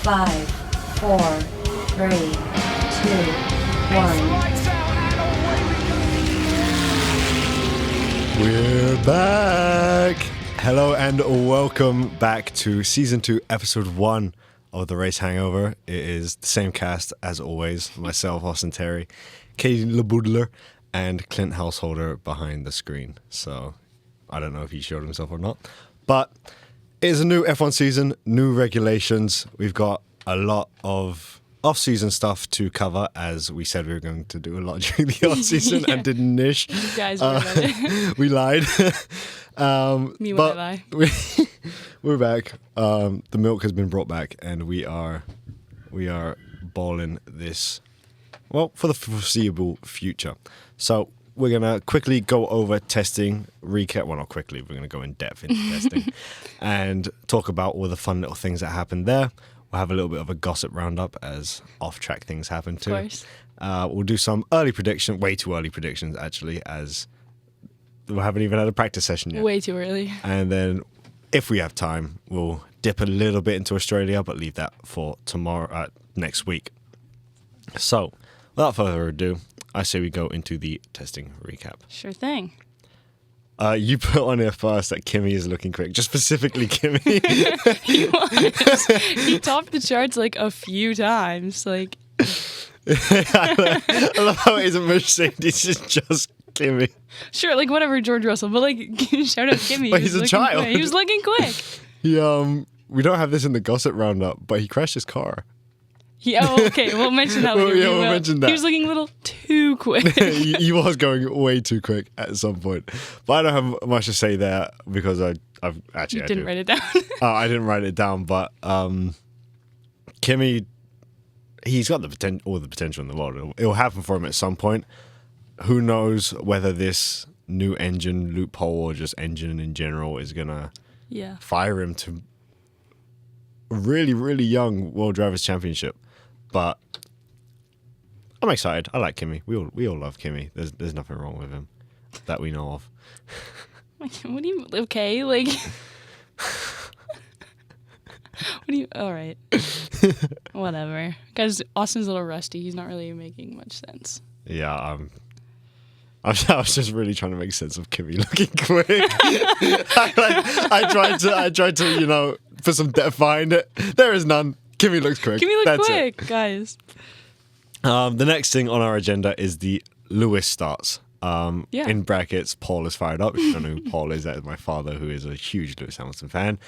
5, 4, 3, 2, 1. We're back! Hello and welcome back to Season 2, Episode 1 of The Race Hangover. It is the same cast as always. Myself, Austin Terry, Katie LeBoutillier, and Clint Householder behind the screen. So, I don't know if he showed himself or not. But it is a new F1 season, new regulations. We've got a lot of off-season stuff to cover, as we said we were going to do a lot during the off-season and didn't-ish. You guys were about it. We lied. Me when I lie. We're back. The milk has been brought back, and we are balling this, well, for the foreseeable future. So we're going to quickly go over testing, recap. Well, not quickly. We're going to go in depth into testing and talk about all the fun little things that happened there. We'll have a little bit of a gossip roundup as off-track things happen too. Of course. We'll do some early prediction, way too early predictions actually, as we haven't even had a practice session yet. Way too early. And then, if we have time, we'll dip a little bit into Australia, but leave that for tomorrow, next week. So, without further ado, I say we go into the testing recap. Sure thing. You put on here first that Kimi is looking quick, just specifically Kimi. He was. He topped the charts like a few times. Like, I love how it isn't Mercedes, it's just Kimi. sure, like whatever, George Russell, but like, shout out Kimmy. But he's a child. He was looking quick. He we don't have this in the gossip roundup, but he crashed his car. Okay, we'll mention that later. We'll mention that. He was looking a little too quick. he was going way too quick at some point. But I don't have much to say there because I've actually You didn't write it down. I didn't write it down, but Kimi, he's got all the potential in the world. It'll happen for him at some point. Who knows whether this new engine loophole or just engine in general is gonna fire him to a really, really young World Drivers' Championship. But I'm excited. I like Kimi. We all love Kimi. There's nothing wrong with him that we know of. What do you? Okay, like. What do you? All right. Whatever. Guys, Austin's a little rusty. He's not really making much sense. Yeah, I was just really trying to make sense of Kimi looking quick. I tried to put some depth behind it. There is none. Kimi looks quick. Kimi That's quick, guys. The next thing on our agenda is the Lewis starts. In brackets, Paul is fired up. If you don't know who Paul is, that is my father, who is a huge Lewis Hamilton fan.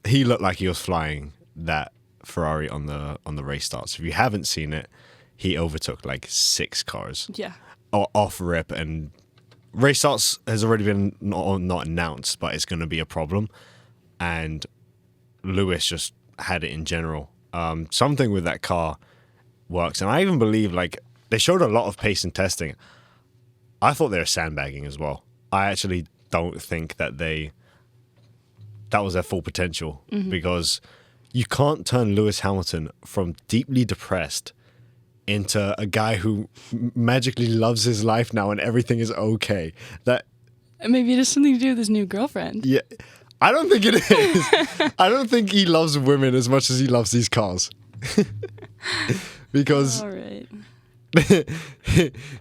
He looked like he was flying that Ferrari on the race starts. If you haven't seen it, he overtook like 6 cars. Yeah. Off rip, and race starts has already been not announced, but it's going to be a problem. And Lewis just had it in general. Something with that car works, and I even believe like they showed a lot of pace in testing. I thought they were sandbagging as well. I actually don't think that was their full potential, because you can't turn Lewis Hamilton from deeply depressed into a guy who magically loves his life now and everything is okay. That maybe it has something to do with his new girlfriend. Yeah, I don't think it is. I don't think he loves women as much as he loves these cars. Because all right.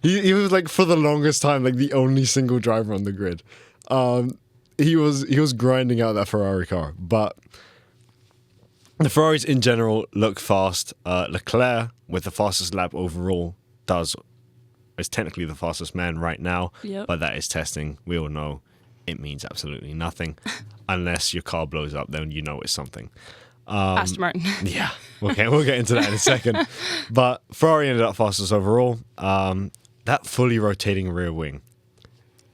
he was like, for the longest time, like the only single driver on the grid. He was grinding out that Ferrari car, but the Ferraris in general look fast. Leclerc, with the fastest lap overall, is technically the fastest man right now. Yep. But that is testing. We all know it means absolutely nothing. Unless your car blows up, then you know it's something. Aston Martin. Yeah. Okay, we'll get into that in a second. But Ferrari ended up fastest overall. That fully rotating rear wing,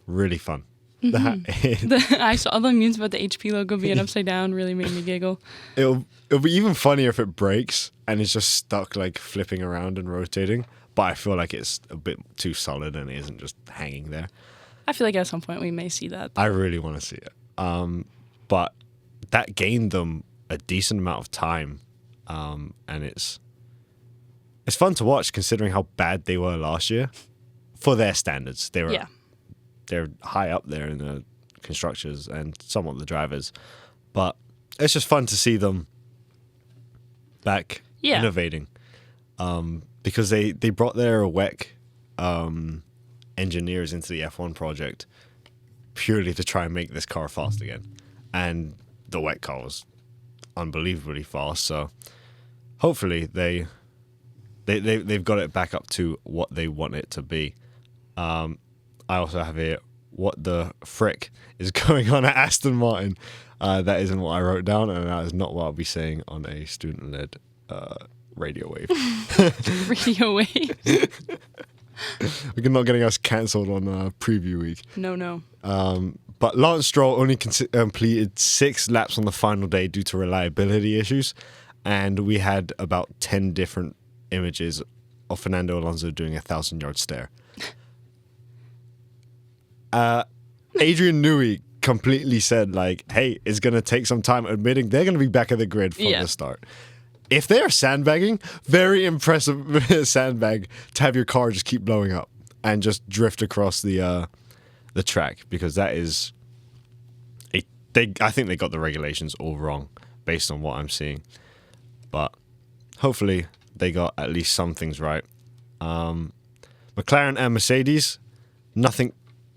really fun. I saw the memes about the HP logo being upside down. Really made me giggle. It'll be even funnier if it breaks and it's just stuck like flipping around and rotating. But I feel like it's a bit too solid and it isn't just hanging there. I feel like at some point we may see that. I really want to see it. But that gained them a decent amount of time, and it's fun to watch considering how bad they were last year for their standards. They're high up there in the constructors and somewhat the drivers, but it's just fun to see them back Yeah. innovating. Because they brought their WEC engineers into the F1 project purely to try and make this car fast again. And the WEC car was unbelievably fast, so hopefully they've got it back up to what they want it to be. I also have here, what the frick is going on at Aston Martin? That isn't what I wrote down, and that is not what I'll be saying on a student-led radio wave. Radio wave. We're not getting us cancelled on preview week. No. But Lance Stroll only completed 6 laps on the final day due to reliability issues, and we had about 10 different images of Fernando Alonso doing a 1,000-yard stare. Adrian Newey completely said, like, hey, it's going to take some time, admitting they're going to be back at the grid from the start. If they are sandbagging, very impressive sandbag to have your car just keep blowing up and just drift across the track, because that is I think they got the regulations all wrong based on what I'm seeing. But hopefully they got at least some things right. McLaren and Mercedes, nothing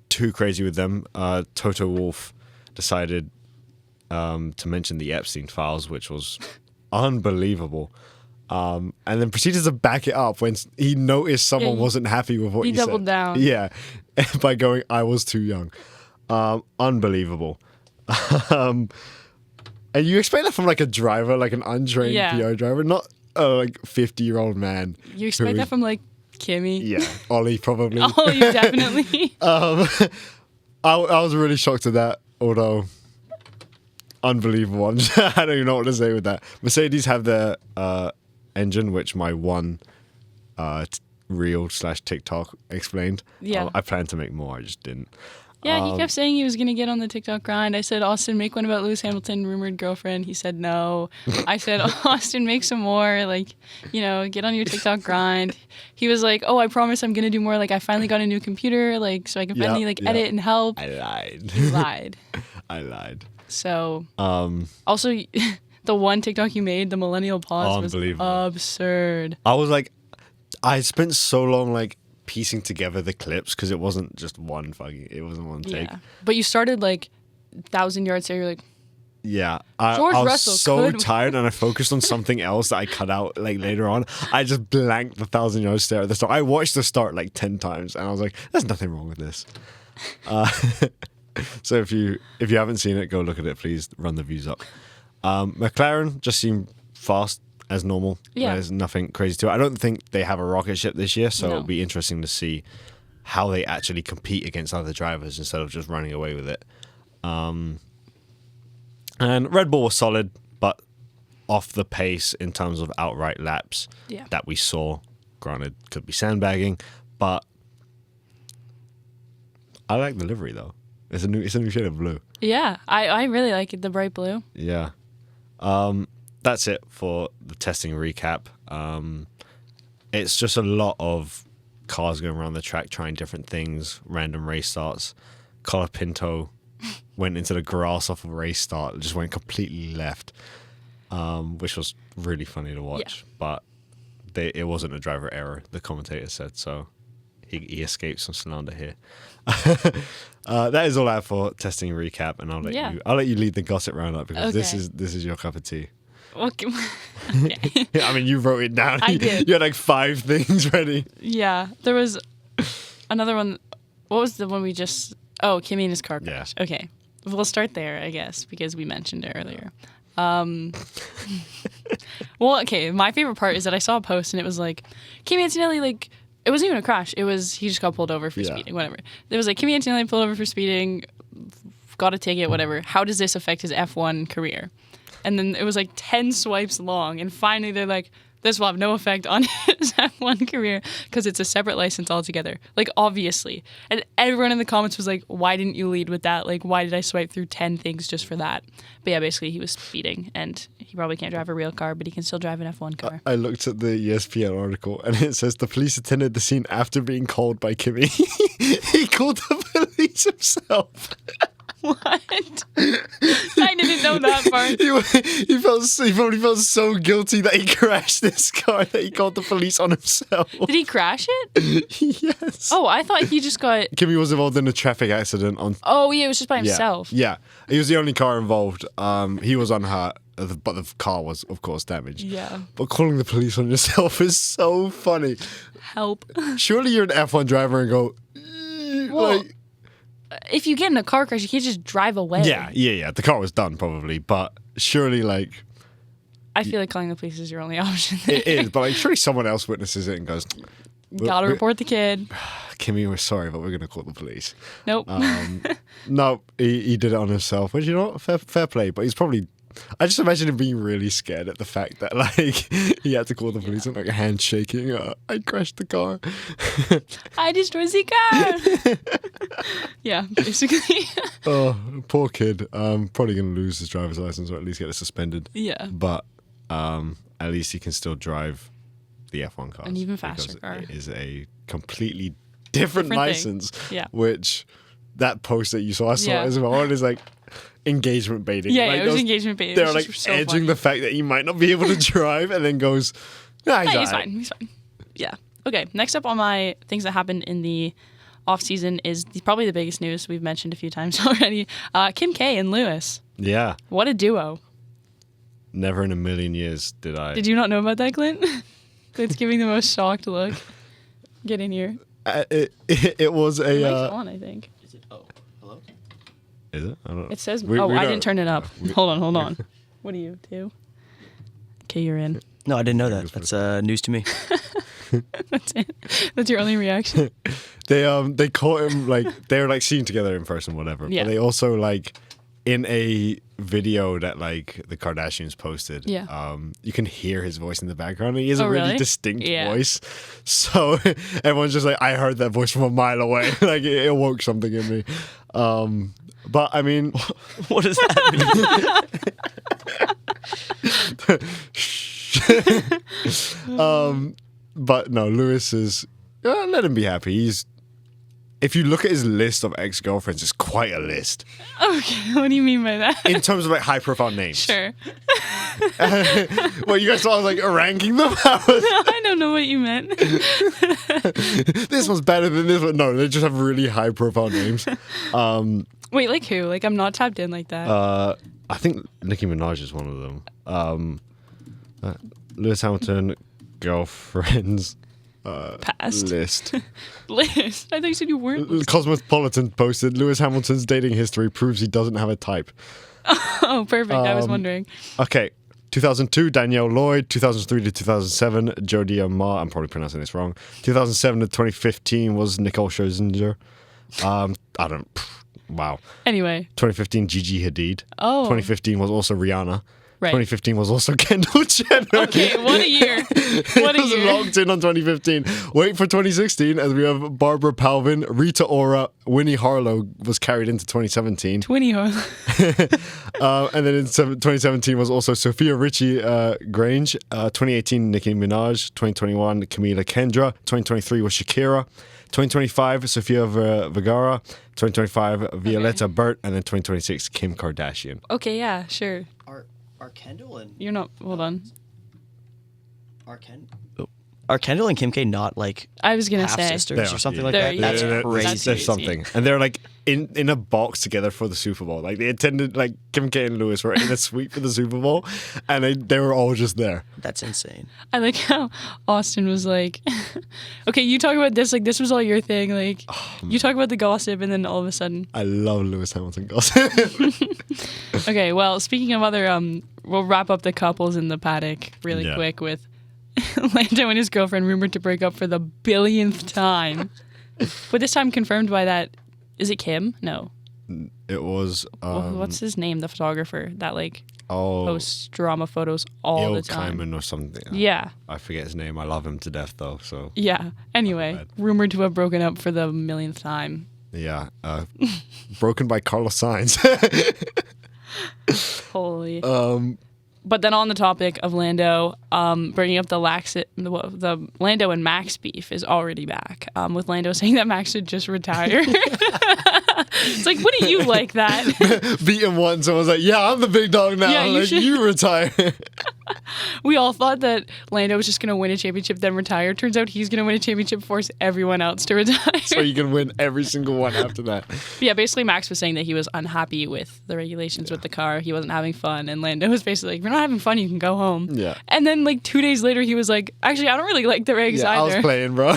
too crazy with them. Toto Wolff decided to mention the Epstein files, which was unbelievable. And then proceeded to back it up when he noticed someone wasn't happy with what he said. He doubled down. Yeah, by going, I was too young. Unbelievable. And you expect that from like a driver, like an untrained PR driver, not a like 50-year-old man. You expect that from like Kimi. Yeah, Ollie probably. Ollie, definitely. I was really shocked at that, although unbelievable. I don't even know what to say with that. Mercedes have their engine, which my one reel/TikTok explained. Yeah. I planned to make more, I just didn't. Yeah, he kept saying he was going to get on the TikTok grind. I said, Austin, make one about Lewis Hamilton, rumored girlfriend. He said no. I said, Austin, make some more. Like, get on your TikTok grind. He was like, oh, I promise I'm going to do more. Like, I finally got a new computer, like, so I can finally, edit and help. I lied. He lied. I lied. So, also, the one TikTok you made, the millennial pause, was absurd. I was like, I spent so long, like, piecing together the clips because it wasn't just one take. But you started like 1,000 yards there. You're like, I was so tired, and I focused on something else that I cut out like later on. I just blanked the 1,000-yard stare at the start. I watched the start like 10 times, and I was like, "There's nothing wrong with this." So if you haven't seen it, go look at it. Please run the views up. McLaren just seemed fast as normal. Yeah. There's nothing crazy to it. I don't think they have a rocket ship this year, so it'll be interesting to see how they actually compete against other drivers instead of just running away with it. And Red Bull was solid, but off the pace in terms of outright laps that we saw. Granted, could be sandbagging, but I like the livery though. It's a new shade of blue. Yeah, I really like it, the bright blue. Yeah. That's it for the testing recap. It's just a lot of cars going around the track trying different things, random race starts. Colapinto went into the grass off a race start, just went completely left, which was really funny to watch. Yeah. But it wasn't a driver error, the commentator said, so he escaped some slander here. That is all I have for testing recap, and I'll let you lead the gossip roundup because this is your cup of tea. Okay. I mean, you wrote it down. I did. You had like 5 things ready. Yeah, there was another one. What was the one we just? Oh, Kimi and his car crash. Yeah. Okay, we'll start there, I guess, because we mentioned it earlier. Well, okay. My favorite part is that I saw a post and it was like Kimi Antonelli, like it wasn't even a crash. It was he just got pulled over for speeding. Whatever. It was like Kimi Antonelli pulled over for speeding, got a ticket. Whatever. How does this affect his F1 career? And then it was like 10 swipes long. And finally, they're like, this will have no effect on his F1 career because it's a separate license altogether. Like, obviously. And everyone in the comments was like, why didn't you lead with that? Like, why did I swipe through 10 things just for that? But yeah, basically, he was speeding. And he probably can't drive a real car, but he can still drive an F1 car. I looked at the ESPN article, and it says the police attended the scene after being called by Kimi. He called the police himself. What? I didn't know that part. He probably felt so guilty that he crashed this car that he called the police on himself. Did he crash it? Yes. Oh, I thought he just got. Kimmy was involved in a traffic accident on. Oh, yeah, it was just by Yeah, himself. yeah. He was the only car involved. He was unhurt, but the car was, of course, damaged. Yeah. But calling the police on yourself is so funny. Help. Surely you're an F1 driver and go, Well, like, if you get in a car crash, you can't just drive away. yeah. The car was done probably, but surely like I feel like calling the police is your only option. it is. But like surely someone else witnesses it and goes, Gotta report the kid. Kimmy, we're sorry, but we're gonna call the police. Nope. No, he did it on himself. Which, you know, fair play. But he's probably. I just imagine him being really scared at the fact that like he had to call the police and like handshaking. I crashed the car. I destroyed the car. Yeah, basically. Oh, poor kid. Probably gonna lose his driver's license or at least get it suspended. Yeah. But at least he can still drive the F1 cars. An even faster because car. It is a completely different Different thing. license. Yeah. Which that post that you saw, I saw Yeah. it as well. And it's like engagement baiting. Yeah, like it was engagement baiting. They're It was like just so edging funny. the fact that he might not be able to drive, and then goes, "Nah, he's, Hey, all he's right." fine. He's fine. Yeah. Okay. Next up on my things that happened in the off season is probably the biggest news we've mentioned a few times already. Kim K and Lewis. Yeah. What a duo. Never in a million years did I. Did you not know about that, Clint? Clint's giving the most shocked look. Get in here. It was a. The mic's on, I think. Is it? Oh, hello? Is it? I don't know. It says. We I don't- didn't turn it up. Hold on. What are you, two? Okay, you're in. No, I didn't know that. That's news to me. That's it. That's your only reaction. They caught him like they were like seen together in person, whatever. Yeah. But they also like in a video that like the Kardashians posted. Yeah. You can hear his voice in the background. And he has a Oh, really really? distinct Yeah. voice. So everyone's just like, I heard that voice from a mile away. Like it awoke something in me. But I mean, What does that mean? but no, Lewis is. Let him be happy. He's. If you look at his list of ex-girlfriends, it's quite a list. Okay, what do you mean by that? In terms of like high-profile names. Sure. Well, you guys saw I was like ranking them. I don't know what you meant. This one's better than this one. No, they just have really high-profile names. Wait, like who? Like I'm not tapped in like that. I think Nicki Minaj is one of them. Lewis Hamilton, girlfriends Past. list. Liz, I thought you said you weren't. Cosmopolitan posted Lewis Hamilton's dating history proves he doesn't have a type. Oh, perfect. I was wondering. Okay. 2002, Danielle Lloyd. 2003 to 2007, Jodie Amar. I'm probably pronouncing this wrong. 2007 to 2015 was Nicole Scherzinger. Wow. Anyway. 2015, Gigi Hadid. Oh. 2015 was also Rihanna. Right. 2015 was also Kendall Jenner. Okay, what a year. What a It was year. locked in on 2015. Wait for 2016 as we have Barbara Palvin, Rita Ora, Winnie Harlow was carried into 2017. Twinny hole. And then in 2017 was also Sophia Richie Grange. 2018, Nicki Minaj. 2021, Camila Kendra. 2023 was Shakira. 2025, Sofia Vergara. 2025, Violetta Burt. And then 2026, Kim Kardashian. Okay, yeah, sure. Are Kendall and You're not. Hold on. are Kendall and Kim K not like I was gonna half say. sisters They or are, something yeah. like They're- that? That's yeah. crazy. That's There's something. And they're like in a box together for the Super Bowl. Like they attended, like Kim K and Lewis were in a suite for the Super Bowl. And they were all just there. That's insane. I like how Austin was like, okay, you talk about this, like this was all your thing. Like, you talk about the gossip, and then all of a sudden. I love Lewis Hamilton gossip. Okay, well, speaking of other, we'll wrap up the couples in the paddock really Yeah. quick with Lando and his girlfriend rumored to break up for the billionth time. But this time confirmed by that, is it Kim? No. It was What's his name? The photographer that like oh posts drama photos all the Il time. Kaiman or something. Yeah. I forget his name. I love him to death though. So Yeah. Anyway, bad. rumored to have broken up for the millionth time. yeah, broken by Carlos Sainz. Holy. But then on the topic of Lando, bringing up the Lando and Max beef is already back. With Lando saying that Max should just retire. It's like, wouldn't you like that? Beat him once and was like, yeah, I'm the big dog now. Yeah, you like, should- you retire. We all thought that Lando was just going to win a championship, then retire. Turns out he's going to win a championship, force everyone else to retire. So you can win every single one after that. But yeah, basically Max was saying that he was unhappy with the regulations with the car. He wasn't having fun. And Lando was basically like, if you're not having fun, you can go home. Yeah. And then like 2 days later, he was like, actually, I don't really like the regs Yeah, I either. was playing, bro.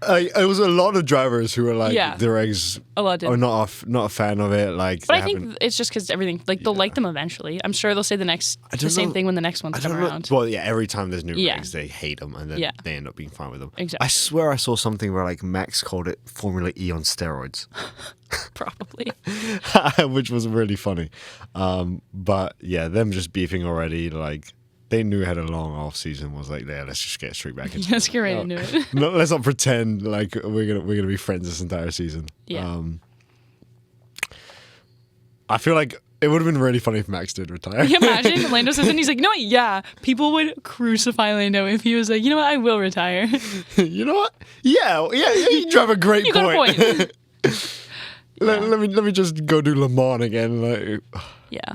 It was a lot of drivers who were like, Yeah. the regs A lot did. are not a fan of it. Like, But they I think haven't- it's just because everything, like, they'll like them eventually. I'm sure they'll say the don't same know. thing when the next ones I come don't know. around. Well, yeah, every time there's new Yeah. regs, they hate them, and then Yeah. they end up being fine with them. Exactly. I swear I saw something where like Max called it Formula E on steroids, Probably. which was really funny. But yeah, them just beefing already, like they knew had a long off season. Was like, yeah, let's just get straight back into Let's get right into it. No, let's not pretend like we're gonna be friends this entire season. Yeah. I feel like it would have been really funny if Max did retire. Can you imagine? Lando says, and he's like, you know what? Yeah, people would crucify Lando if he was like, you know what? I will retire. You know what? Yeah, you drive a great You point. got a point. Let me just go do Le Mans again. Like, Yeah.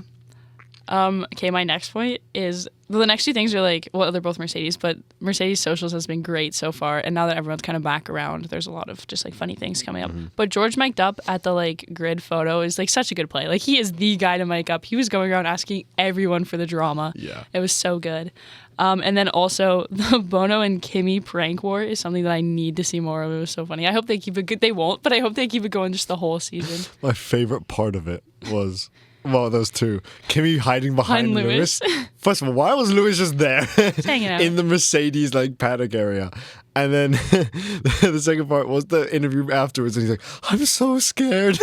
Okay, my next point is the next two things are like, well, they're both Mercedes, but Mercedes socials has been great so far, and now that everyone's kind of back around, there's a lot of just like funny things coming up. But George mic'd up at the like grid photo is like such a good play. Like he is the guy to mic up. He was going around asking everyone for the drama. Yeah. It was so good. And then also the Bono and Kimmy prank war is something that I need to see more of. It was so funny. I hope they keep it good. They won't, but I hope they keep it going just the whole season. my favorite part of it was, well, those two. Kimmy hiding behind Behind Lewis. Lewis. First of all, why was Lewis just there? hanging out. In the Mercedes like paddock area. And then the second part was the interview afterwards, and he's like, I'm so scared.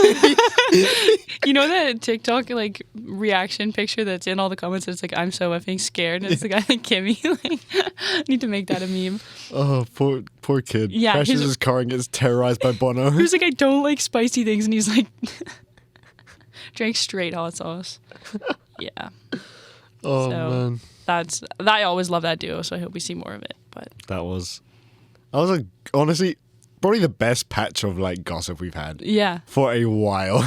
You know that TikTok like reaction picture that's in all the comments? It's like, I'm so effing scared. And it's the guy like Kimmy. Like, I need to make that a meme. Oh, poor kid. Yeah, Crashes his- his car and gets terrorized by Bono. He was like, I don't like spicy things. And he's like, drank straight hot sauce. Yeah. Oh, So- man. I always love that duo. So I hope we see more of it. But That was like, honestly, probably the best patch of like gossip we've had yeah. for a while.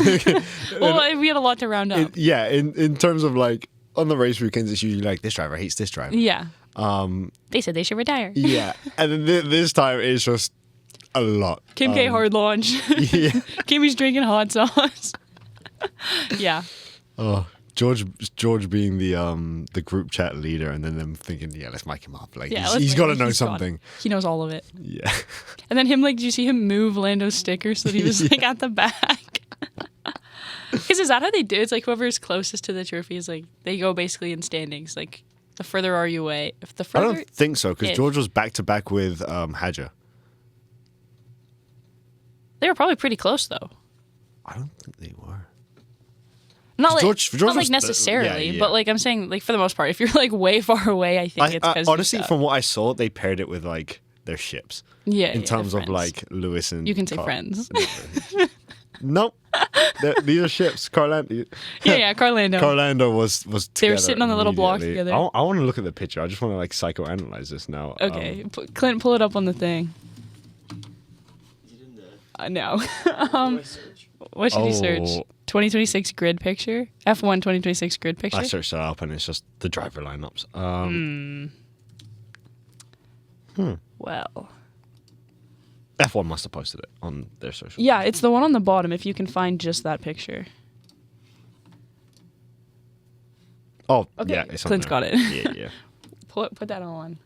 Well, we had a lot to round up. Yeah, in terms of like on the race weekends, it's usually like this driver hates this driver. Yeah. They said they should retire. Yeah, and then this time it's just a lot. Kim K hard launch. Yeah. Kimmy's drinking hot sauce. Yeah. Oh, George being the group chat leader, and then them thinking, yeah, let's mic him up. Like Yeah. he's got to know something. He knows all of it. Yeah. And then him, like, did you see him move Lando's sticker so that he was, like, at the back? Because is that how they do it? It's like whoever is closest to the trophy is, like, they go basically in standings. Like, the further are you away? If the I further... don't think so because Ish. George was back to back with Hadja. They were probably pretty close, though. I don't think they were. Not like, George not like was the- necessarily, yeah. but, like, I'm saying, like, for the most part, if you're, like, way far away, I think it's because... Honestly, from what I saw, they paired it with like their ships. yeah, In yeah, terms they're of friends. like Lewis and You can say Carl. friends. Nope. These are ships. Yeah, Carlando. Carlando was They were together sitting on the little block immediately. together. I want to look at the picture. I just want to like psychoanalyze this now. Okay, Clint, pull it up on the thing. No. What should you search? Oh. 2026 grid picture? F1 2026 grid picture? I searched that up and it's just the driver lineups. Well. F1 must have posted it on their social. Yeah, it's the one on the bottom if you can find just that picture. Oh, Okay, yeah. It's on Clint's there. got it. Yeah. Put that on.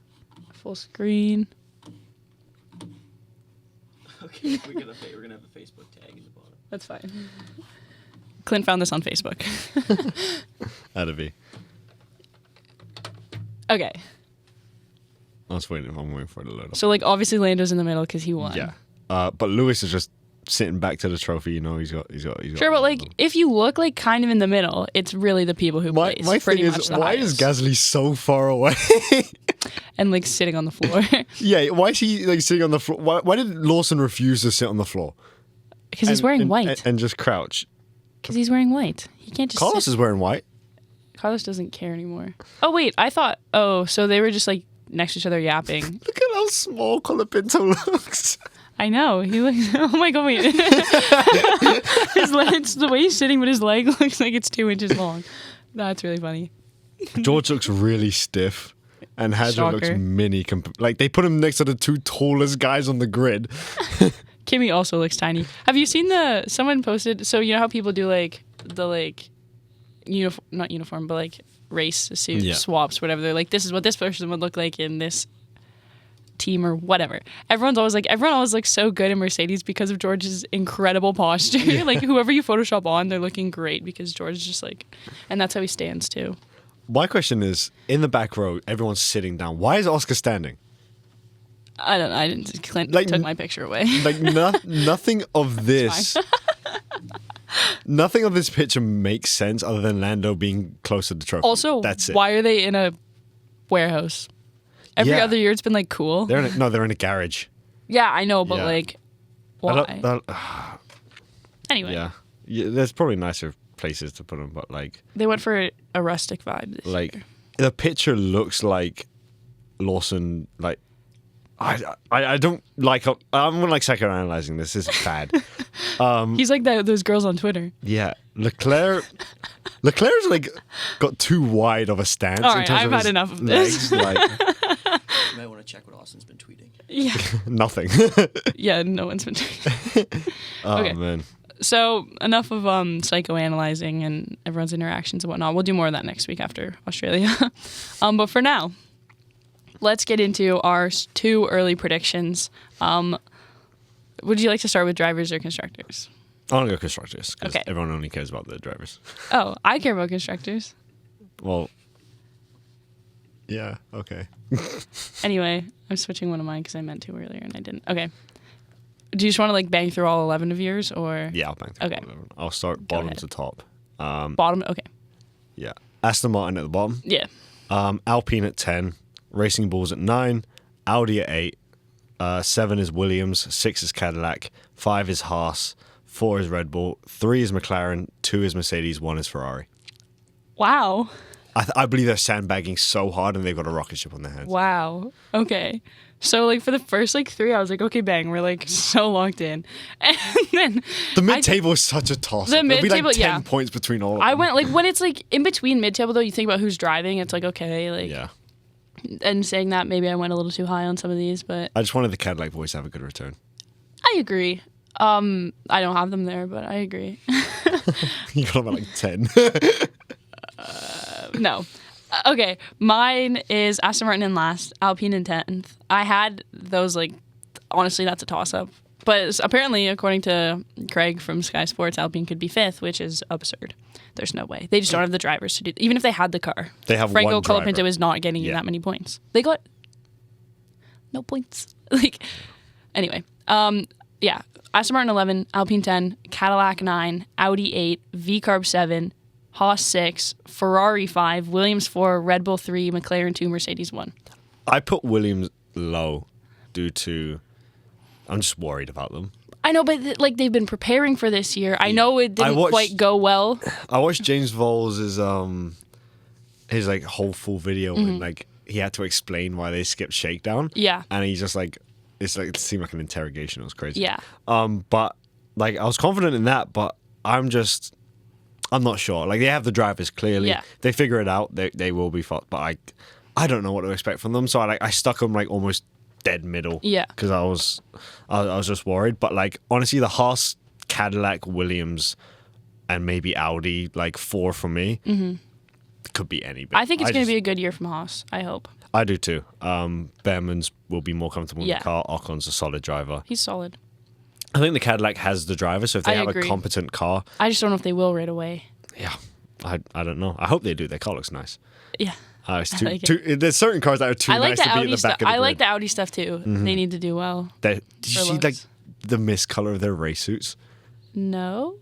Full screen. Okay, we're gonna have a Facebook tag in the bottom. That's fine. Clint found this on Facebook. That'd be. Okay. I'm waiting for it to load up. So, like, obviously Lando's in the middle because he won. Yeah. But Lewis is just sitting back to the trophy. You know, he's got. Sure, but, like, if you look, like, kind of in the middle, it's really the people who My place thing pretty much is, the why is highest. Gasly so far away? And, like, sitting on the floor. Yeah, why is he like sitting on the floor? Why did Lawson refuse to sit on the floor? Because he's wearing white. and just crouch? Because he's wearing white. He can't just Carlos sit. is wearing white. Carlos doesn't care anymore. Oh, wait. I thought... Oh, so they were just, like, next to each other yapping. Look at how small Colapinto looks. I know. He looks. Oh my god! Wait. His legs. The way he's sitting with his leg looks like it's 2 inches long. That's really funny. George looks really stiff, and Hadra looks Shocker. mini. Like they put him next to the two tallest guys on the grid. Kimmy also looks tiny. Have you seen someone posted? So you know how people do like the not uniform, but like race suit swaps, whatever. They're like, this is what this person would look like in this team or whatever. Everyone always looks so good in Mercedes because of George's incredible posture. Yeah. Like whoever you Photoshop on, they're looking great because George is just like, and that's how he stands too. My question is, in the back row, everyone's sitting down. Why is Oscar standing? I don't know. I didn't. Clint Like, took my picture away. Like nothing of this. Nothing of this picture makes sense other than Lando being close to the trophy. Also, that's it. why are they in a warehouse? Every Yeah. other year it's been like cool. They're in a garage. Yeah, I know, but Yeah. like, I why? Anyway, yeah, there's probably nicer places to put them, but like they went for a rustic vibe this like year. the picture looks like Lawson. Like I don't like. I'm like psychoanalyzing this. This is bad. He's like those girls on Twitter. Yeah, Leclerc's like got too wide of a stance. All in right, terms I've of had his enough of this. legs, like You might want to check what Austin's been tweeting. Yeah, nothing. yeah. No one's been. Oh Okay. man. So enough of psychoanalyzing and everyone's interactions and whatnot. We'll do more of that next week after Australia. But for now, let's get into our 2 early predictions. Would you like to start with drivers or constructors? I want to go constructors because Okay. everyone only cares about the drivers. Oh, I care about constructors. Well, yeah, okay. Anyway, I'm switching one of mine because I meant to earlier and I didn't. Okay. Do you just want to like bang through all 11 of yours or Yeah, I'll bang through Okay. all of them. I'll start Go bottom ahead. to top. bottom? Okay. Yeah. Aston Martin at the bottom. Yeah. Alpine at 10. Racing Bulls at 9. Audi at 8. 7 is Williams. 6 is Cadillac. 5 is Haas. 4 is Red Bull. 3 is McLaren. 2 is Mercedes. 1 is Ferrari. Wow. I believe they're sandbagging so hard and they've got a rocket ship on their hands. Wow. Okay. So like for the first like 3, I was like, okay, bang, we're like so locked in. And then The mid-table is such a toss. There'll be like mid-table, 10 yeah. points between all of I them. went like when it's like in between mid-table though, you think about who's driving, it's like okay, like Yeah. and saying that maybe I went a little too high on some of these, but I just wanted the Cadillac boys to have a good return. I agree. I don't have them there, but I agree. You got them at like 10. No. Okay, mine is Aston Martin in last, Alpine in 10th. I had those like, honestly, that's a toss-up. But apparently, according to Craig from Sky Sports, Alpine could be 5th, which is absurd. There's no way. They just don't have the drivers to do. Even if they had the car, They have Franco one driver. Colapinto is not getting you Yeah. that many points. They got no points. Like, anyway, yeah. Aston Martin 11, Alpine 10, Cadillac 9, Audi 8, V-Carb 7, Haas 6, Ferrari 5, Williams 4, Red Bull 3, McLaren 2, Mercedes 1. I put Williams low due to I'm just worried about them. I know, but like they've been preparing for this year. I know it didn't watched- quite go well. I watched James Voles' his like whole full video and like he had to explain why they skipped shakedown. Yeah. And he's just like it seemed like an interrogation. It was crazy. Yeah. But like I was confident in that, but I'm not sure. Like they have the drivers clearly. Yeah. They figure it out. They will be fought. But I don't know what to expect from them. So I stuck them like almost dead middle. Yeah. Because I was just worried. But like honestly, the Haas, Cadillac, Williams, and maybe Audi, like 4 for me. Mm-hmm. Could be any. I think it's going to be a good year from Haas. I hope. I do too. Behrman's will be more comfortable in Yeah. the car. Ocon's a solid driver. He's solid. I think the Cadillac has the driver, so if they I have agree. a competent car, I just don't know if they will right away. yeah, I don't know. I hope they do. Their car looks nice. Yeah. It's I too, like it. too, there's certain cars that are too I like nice the to be at Audi the stuff. back of the I like grid. the Audi stuff too. They need to do well. Did you for see like looks. the mist color of their race suits? No.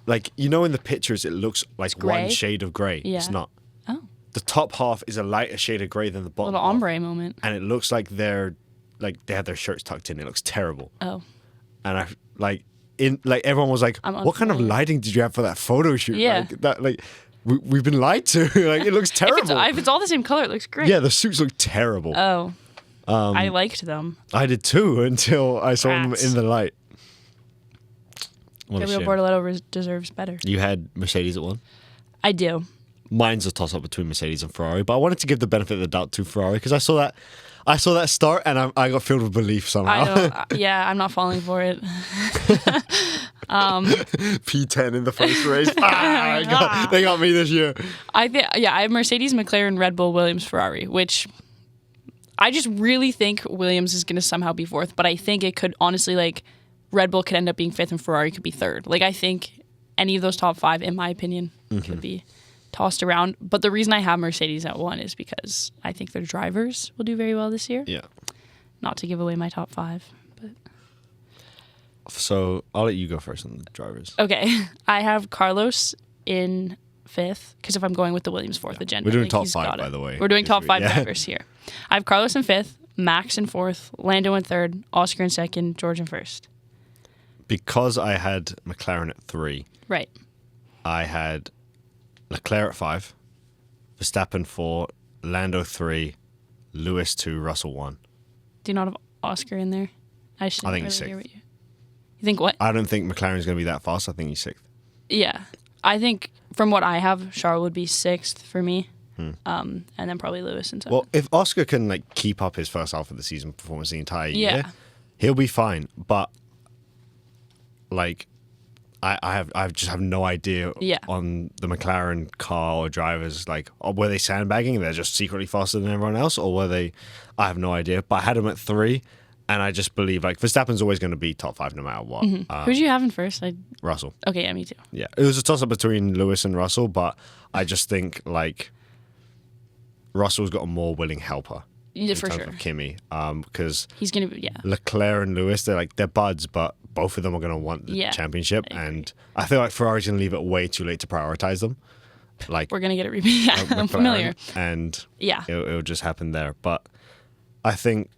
Like in the pictures, it looks like gray? one shade of grey. Yeah. It's not. Oh. The top half is a lighter shade of grey than the A bottom. little half. ombre moment. And it looks like they have their shirts tucked in. It looks terrible. Oh. And I everyone was like, I'm "What kind of unfamiliar. lighting did you have for that photo shoot?" Yeah. We've been lied to. Like it looks terrible. If it's all the same color, it looks great. Yeah, the suits look terrible. Oh. I liked them. I did too until I saw them Rats. in the light. What a Gabriel shame. Bortoleto deserves better. You had Mercedes at 1? I do. Mine's a toss-up between Mercedes and Ferrari, but I wanted to give the benefit of the doubt to Ferrari because I saw that start and I got filled with belief somehow. I know. Yeah, I'm not falling for it. P10 in the first race. They got me this year. I have Mercedes, McLaren, Red Bull, Williams, Ferrari, which I just really think Williams is going to somehow be 4th, but I think it could honestly, like, Red Bull could end up being 5th and Ferrari could be 3rd. Like, I think any of those top 5, in my opinion, could be tossed around. But the reason I have Mercedes at 1 is because I think their drivers will do very well this year. Yeah. Not to give away my top 5, but So I'll let you go first on the drivers. okay. I have Carlos in 5th because if I'm going with the Williams 4th agenda, We're doing like, top he's 5, got it. by the way. We're doing top 5 Yeah. drivers here. I have Carlos in 5th, Max in 4th, Lando in 3rd, Oscar in 2nd, George in 1st. Because I had McLaren at 3, Right. I had Leclerc at 5, Verstappen 4, Lando 3, Lewis 2, Russell 1. Do you not have Oscar in there? I I think he's really hear sixth. what you think what? I don't think McLaren's going to be that fast. I think he's 6th. Yeah. I think from what I have, Charles would be 6th for me. And then probably Lewis and 7th. Well, if Oscar can like keep up his first half of the season performance the entire year, Yeah. he'll be fine. But like, I just have no idea Yeah. on the McLaren car or drivers. Like, were they sandbagging? They're just secretly faster than everyone else, or were they? I have no idea. But I had him at 3, and I just believe like Verstappen's always going to be top 5 no matter what. Who'd you have in first? Russell. Okay, yeah, me too. Yeah, it was a toss up between Lewis and Russell, but I just think like Russell's got a more willing helper. Yeah, in for terms sure. of Kimi, because He's going to be, yeah. Leclerc and Lewis, they're buds, but both of them are going to want the Yeah, championship, I agree. and I feel like Ferrari's going to leave it way too late to prioritize them. Like We're going to get it repeated. Yeah, I'm McLaren, familiar. and Yeah. it'll just happen there. But I think,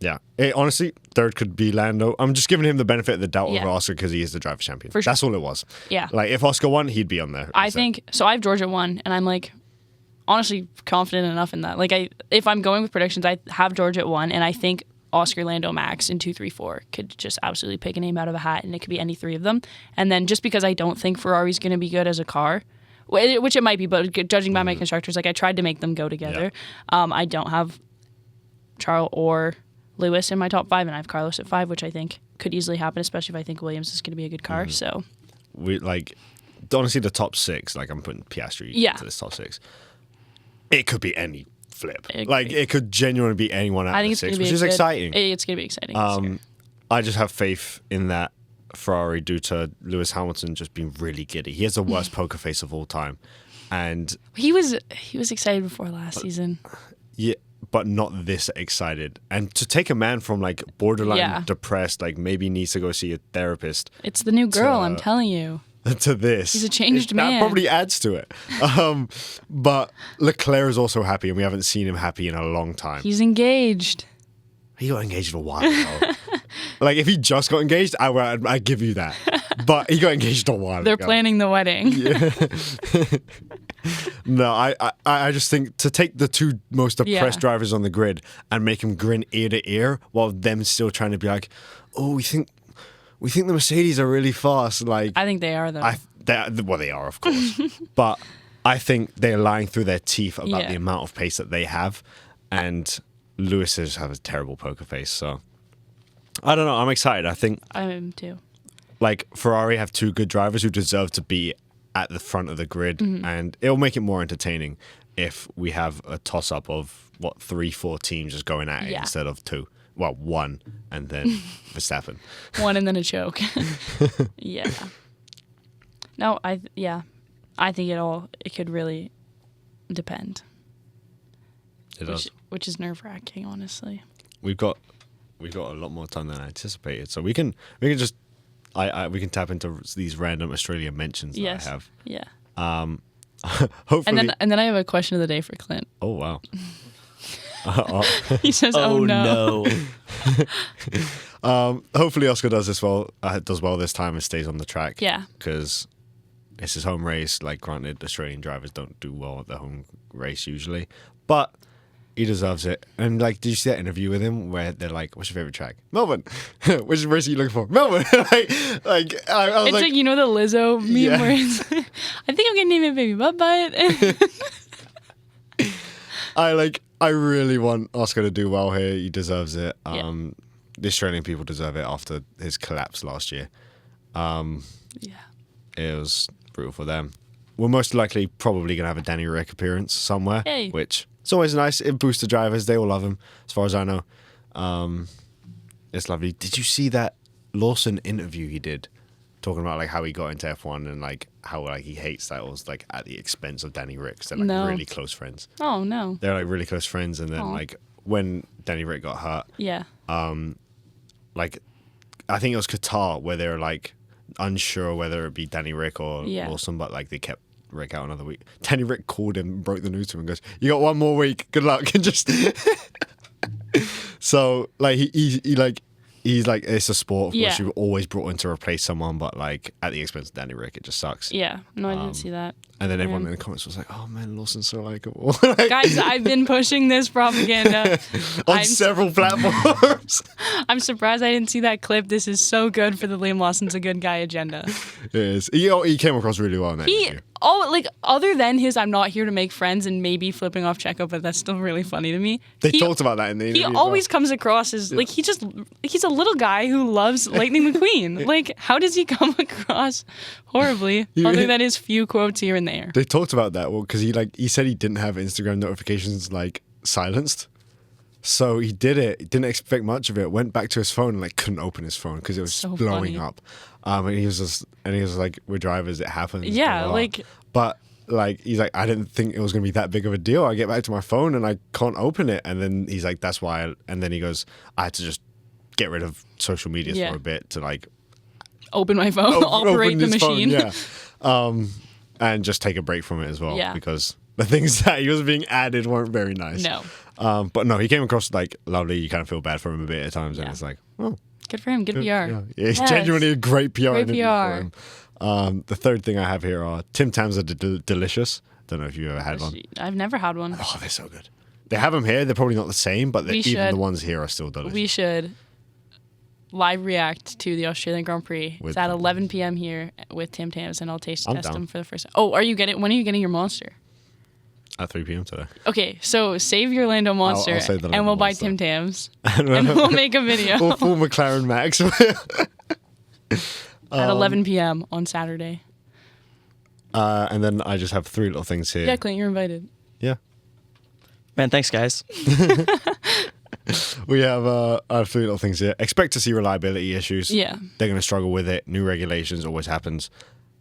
yeah, honestly, 3rd could be Lando. I'm just giving him the benefit of the doubt Yeah. over Oscar because he is the driver's champion. For sure. That's all it was. Yeah. Like if Oscar won, he'd be on there. I think, so I have George at 1, and I'm like, honestly confident enough in that. Like, if I'm going with predictions, I have George at 1, and I think Oscar, Lando, Max in 2, 3, 4 could just absolutely pick a name out of a hat, and it could be any 3 of them. And then just because I don't think Ferrari's going to be good as a car, which it might be, but judging by my constructors, like I tried to make them go together. I don't have Charles or Lewis in my top 5, and I have Carlos at 5, which I think could easily happen, especially if I think Williams is going to be a good car. So we like honestly the top 6. Like I'm putting Piastri Yeah. to this top 6. It could be any flip. Agree. Like it could genuinely be anyone out I of think the it's going 6, to be which is exciting. It's going to be exciting. this year. I just have faith in that Ferrari due to Lewis Hamilton just being really giddy. He has the worst poker face of all time, and He was excited before last season. yeah, but not this excited. And to take a man from like borderline Yeah. depressed, like maybe needs to go see a therapist, It's the new girl, I'm uh, telling you. to this. He's a changed That man. probably adds to it. But Leclerc is also happy, and we haven't seen him happy in a long time. He's engaged. He got engaged a while ago. Like, if he just got engaged, I'd give you that. But he got engaged a while They're ago. planning the wedding. No, I just think to take the 2 most depressed Yeah. drivers on the grid and make them grin ear to ear while them still trying to be like, oh, we think the Mercedes are really fast. Like, I think they are, though. they are, of course. But I think they're lying through their teeth about Yeah. the amount of pace that they have. And Lewis just has a terrible poker face. So I don't know. I'm excited. I think I am, too. like Ferrari have 2 good drivers who deserve to be at the front of the grid, Mm-hmm. and it'll make it more entertaining if we have a toss-up of 3-4 teams just going at it Yeah. instead of 2. Well, 1 and then Verstappen. One and then a choke. Yeah. No, I think it could really depend. It does. Which is nerve-wracking, honestly. We've got a lot more time than I anticipated, so we can just we can tap into these random Australian mentions that I have. Yeah. Hopefully. And then I have a question of the day for Clint. Oh wow. He says, "Oh, no." Hopefully Oscar does well this time and stays on the track. Yeah. Because it's his home race. Like, granted, Australian drivers don't do well at the home race usually, but He deserves it. And like, did you see that interview with him where they're like, "What's your favorite track?" Melbourne. Which race are you looking for? Melbourne. I was It's like, you know, the Lizzo meme Yeah. where it's, I think I'm gonna name it Baby Butt Butt. I really want Oscar to do well here. He deserves it. Yeah. The Australian people deserve it after his collapse last year. Yeah. It was brutal for them. We're most likely probably going to have a Danny Rick appearance somewhere, Yay. which it's always nice. It boosts the drivers. They all love him, as far as I know. It's lovely. Did you see that Lawson interview he did? Talking about like how he got into F1 and like how like he hates that it was like at the expense of Danny Rick. 'Cause they're like No. really close friends. Oh, no. They're like really close friends, and then Aw. like when Danny Rick got hurt, Yeah. like I think it was Qatar where they were like unsure whether it be Danny Rick or Yeah. Lawson, but like they kept Rick out another week. Danny Rick called him, broke the news to him, and goes, "You got one more week. Good luck." And just so like he's like it's a sport. Of course, Yeah. you were always brought in to replace someone, but like at the expense of Danny Rick, it just sucks. Yeah. No, I didn't see that. And then everyone Yeah. in the comments was like, "Oh man, Lawson's so likable." Like, Guys, I've been pushing this propaganda. on several platforms. I'm surprised I didn't see that clip. This is so good for the Liam Lawson's a good guy agenda. It is. He came across really well in that interview. Like, other than his I'm not here to make friends and maybe flipping off Checo, but that's still really funny to me. They He- talked about that in the interview. He as well. always comes across as, like, he's a little guy who loves Lightning McQueen. Like, how does he come across horribly, other than his few quotes here and there? They talked about that because he said he didn't have Instagram notifications like silenced, so he did it. He didn't expect much of it. Went back to his phone and like couldn't open his phone because it was So blowing funny. up. And he was like, "We're drivers. It happens." Yeah, blah, blah. like- but like he's like, I didn't think it was gonna be that big of a deal. I get back to my phone and I can't open it, and then he's like, "That's why." And then he goes, "I had to just get rid of social media Yeah. for a bit to like Open my phone, operate open the his phone, machine. yeah. And just take a break from it as well, Yeah. because the things that he was being added weren't very nice. No. But no, he came across like lovely. You kind of feel bad for him a bit at times, and Yeah. it's like, oh, Good for him. Good PR. yeah, it's Yes. genuinely a great PR. Great interview PR. for him. The third thing I have here are Tim Tams are delicious. Don't know if you've ever had one. I've never had one. Oh, they're so good. They have them here. They're probably not the same, but We even should. the ones here are still delicious. We should live react to the Australian Grand Prix. With- It's at 11 p.m. here with Tim Tams, and I'll taste I'm test down. them for the first time. Oh, when are you getting your Monster? At 3 p.m. today. Okay, so save your Lando Monster, save the and Lando we'll buy Monster. Tim Tams, and we'll make a video Or full McLaren Max. at 11 p.m. on Saturday. And then I just have three little things here. Yeah, Clint, you're invited. Yeah. Man, thanks, guys. We have I have three little things here. Expect to see reliability issues. Yeah. They're going to struggle with it. New regulations always happens.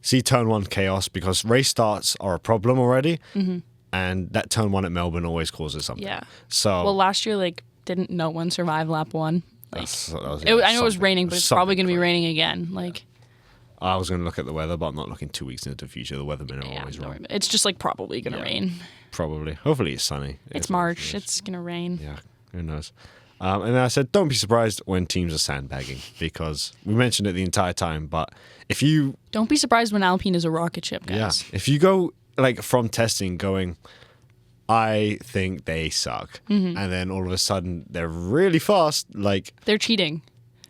See turn one chaos because race starts are a problem already. Mm-hmm. And that turn one at Melbourne always causes something. Yeah. So Well, last year, like, no one survive lap one. Like, that was, I know it was something- raining, but it's probably something going to be crazy. raining again. Like, I was going to look at the weather, but I'm not looking 2 weeks into the future. The weathermen are yeah, always don't worry wrong. about it. It's just like probably going to Yeah. rain. Probably. Hopefully it's sunny. It's If March. it is. It's going to rain. Yeah, who knows? And then I said, don't be surprised when teams are sandbagging because we mentioned it the entire time. But if you, Don't be surprised when Alpine is a rocket ship, guys. if you go like from testing going, I think they suck, Mm-hmm. and then all of a sudden they're really fast, like They're cheating.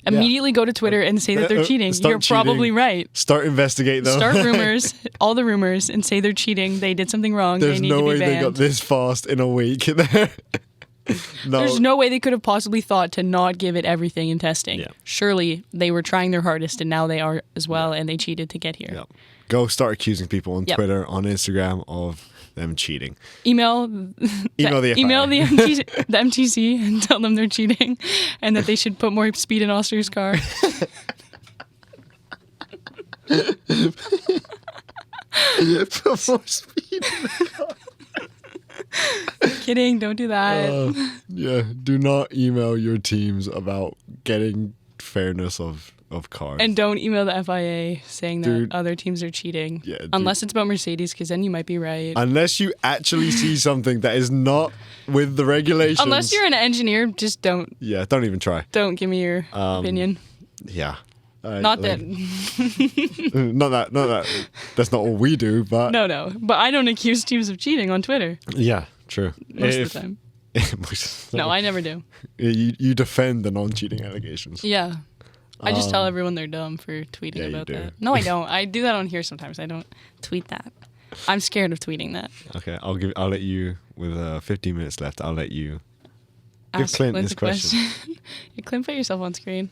Immediately go to Twitter and say that they're cheating. Start You're probably cheating. right. start investigate them. Start rumors, all the rumors, and say they're cheating. They did something wrong. There's they need no to be way they got banned. this fast in a week. No, There's no way they could have possibly thought to not give it everything in testing. Yeah. Surely they were trying their hardest, and now they are as well, and they cheated to get here. Yep. Go start accusing people on Yep. Twitter, on Instagram of them cheating. Email Email the email FIA. the MTC and tell them they're cheating, and that they should put more speed in Oscar's car. Put more speed. Kidding, don't do that. Yeah, do not email your teams about getting fairness of cars. And don't email the FIA saying that Dude. other teams are cheating. Yeah, dude. Unless it's about Mercedes, because then you might be right. Unless you actually see something that is not with the regulations. Unless you're an engineer, just don't don't even try. give me your opinion. Yeah. Not that. Not that. That's not all we do, but No. But I don't accuse teams of cheating on Twitter yeah, true. most of the time. No, I never do. You defend the non-cheating allegations. Yeah. I just tell everyone they're dumb for tweeting yeah, you about do. that. No, I don't. I do that on here sometimes. I don't tweet that. I'm scared of tweeting that. Okay, I'll let you with 15 minutes left. I'll let you give Ask Clint Clint this a question. Yeah, Clint, put yourself on screen.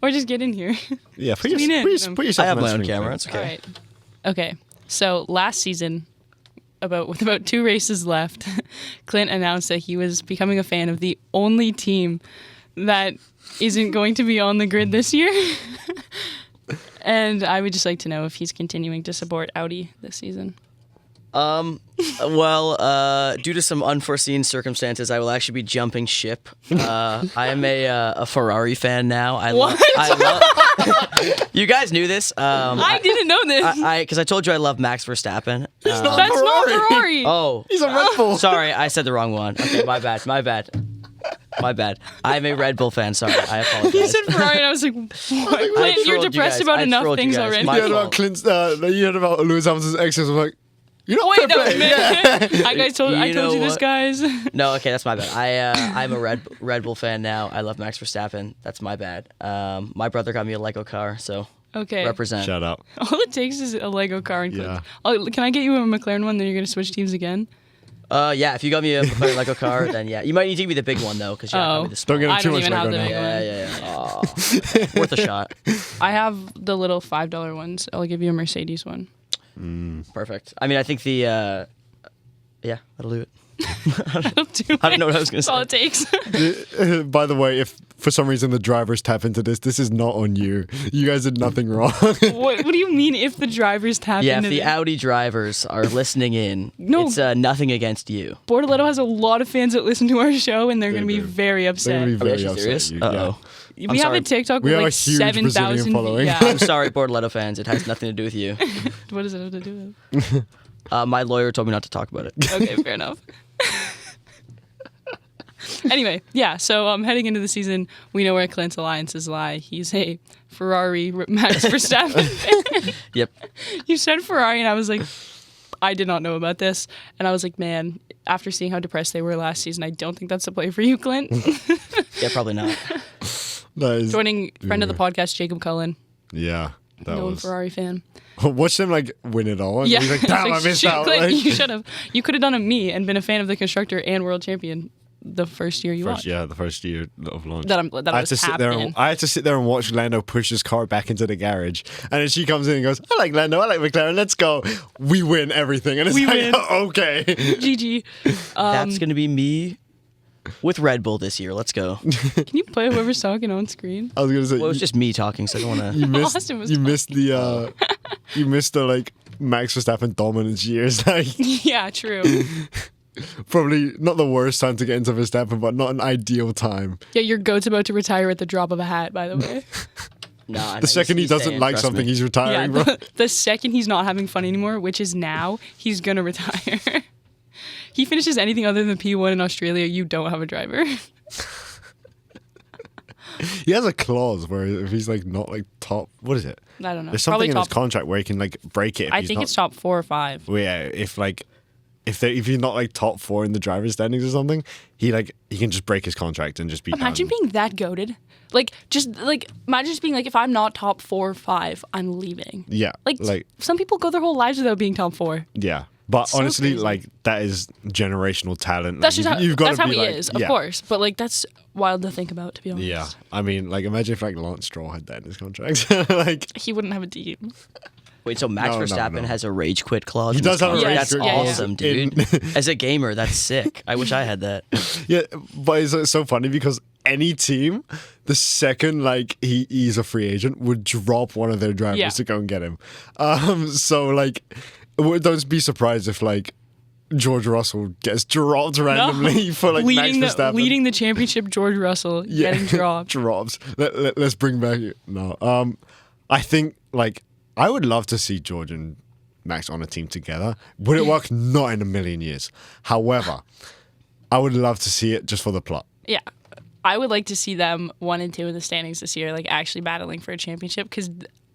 Or just get in here. Yeah, put, Tweet in. put yourself I have on my own screen, camera. Clint. It's okay. All right. Okay. So last season, with about 2 races left, Clint announced that he was becoming a fan of the only team that isn't going to be on the grid this year. And I would just like to know if he's continuing to support Audi this season. Well, due to some unforeseen circumstances, I will actually be jumping ship. I am a Ferrari fan now. I love. You guys knew this. I didn't know this. Because I told you I love Max Verstappen. That's not Ferrari. Oh, He's a Red Bull. sorry, I said the wrong one. Okay, my bad. I'm a Red Bull fan. Sorry, I apologize. You said Ferrari, and I was like, what? Clint, you're trolled you depressed guys. about I enough trolled you things guys. already. My You heard fault. about Clint's. You heard about Lewis Hamilton's exes. I'm like, you're not Wait, no, Pepe. man. I told You you know this, what? guys. No, okay, that's my bad. I'm a Red Bull fan now. I love Max Verstappen. That's my bad. My brother got me a Lego car, so Okay. represent. Shut up. All it takes is a Lego car and Clint. Yeah. Oh, can I get you a McLaren one? Then you're gonna switch teams again. Yeah, if you got me a McLaren Lego car, then yeah. You might need to give me the big one though, because yeah, got me the small. Don't get I him too don't much even have Lego the now. big Yeah. Worth a shot. I have the little $5 ones. I'll give you a Mercedes one. Perfect. I mean, I think the yeah, that'll do it. That'll do I don't know what I was gonna That's all say. it takes. By the way, if for some reason the drivers tap into this is not on you. You guys did nothing wrong. what do you mean if the drivers tap Yeah, if into the this? Audi drivers are listening in, No. it's nothing against you. Bortoletto has a lot of fans that listen to our show, and they're They going to be do. very They're upset. gonna be Are we very actually upset serious? at you. Yeah. Uh-oh. We I'm have sorry. a TikTok We with have like a huge 7,000 Brazilian following. Yeah. I'm sorry, Bortoletto fans. It has nothing to do with you. What does it have to do with? My lawyer told me not to talk about it. Okay, fair enough. Anyway, yeah, so heading into the season, we know where Clint's alliances lie. He's a Ferrari Max Verstappen fan. Yep. You said Ferrari, and I was like, I did not know about this. And I was like, man, after seeing how depressed they were last season, I don't think that's the play for you, Clint. Yeah, probably not. That is, Joining friend of the podcast, Jacob Cullen, yeah, that known was. Ferrari fan. Watch them like win it all. And Yeah. he's like, damn, I missed Shoot, out. Clint, Like, you should have. You could have done a me and been a fan of the constructor and world champion the first year you watched. the first year of launch. That I I had to was sit there. happening. I had to sit there and watch Lando push his car back into the garage, and then she comes in and goes, "I like Lando, I like McLaren. Let's go. We win everything." And it's We like, win. okay. GG. That's gonna be me with Red Bull this year. Let's go. Can you put whoever's talking on screen? I was gonna say Well, it was just me talking, so I don't want to. you missed. Austin was You missed the. You missed the like Max Verstappen dominance years. Like Yeah, true. probably not the worst time to get into Verstappen, but not an ideal time. Yeah, your goat's about to retire at the drop of a hat, by the way. Nah, The second he doesn't like something, he's Yeah, retiring, bro. the second he's not having fun anymore, which is now, he's going to retire. He finishes anything other than P1 in Australia, you don't have a driver. He has a clause where if he's like not like top, what is it? I don't know. There's Probably something in his top. contract where he can like break it. If I he's think not, it's top 4 or 5. Well, yeah, if he's not like top 4 in the driver's standings or something, he can just break his contract and just be Imagine done. being that goated. Imagine just being like, if I'm not top 4 or 5, I'm leaving. Yeah, Like some people go their whole lives without being top 4. yeah. But So honestly, crazy. like that is generational talent. That's like, just how, you've got that's to how be he like, is, of yeah. course. But like that's wild to think about, to be honest. Yeah, I mean, like imagine if like Lance Stroll had that in his contract. Like He wouldn't have a team. Wait, so Max No, Verstappen no. has a rage quit clause? He in does his have a contract? rage That's quit clause. awesome, In- dude. As a gamer, that's sick. I wish I had that. yeah, but it's so funny because any team, the second like he's a free agent, would drop one of their drivers Yeah. to go and get him. So like, don't be surprised if like George Russell gets dropped randomly for like leading Max Verstappen. the championship, George Russell getting dropped. drops. Let's bring back no. I think like I would love to see George and Max on a team together. Would it work? Not in a million years. However, I would love to see it just for the plot. Yeah. I would like to see them 1 and 2 in the standings this year, like actually battling for a championship, because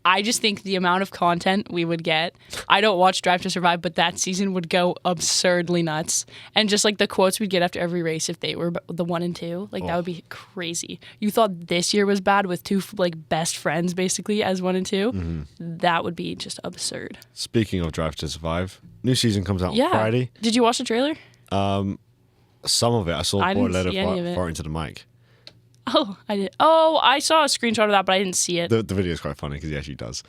I just think the amount of content we would get. I don't watch Drive to Survive, but that season would go absurdly nuts. And just like the quotes we'd get after every race if they were the 1 and 2, like that would be crazy. You thought this year was bad with 2 like best friends basically as 1 and 2. That would be just absurd. Speaking of Drive to Survive, new season comes out Yeah. on Friday. Did you watch the trailer? Some of it. I saw I Boy didn't Letter see any of it. fart into the mic. Oh, I did. Oh, I saw a screenshot of that, but I didn't see it. The video is quite funny because he actually does.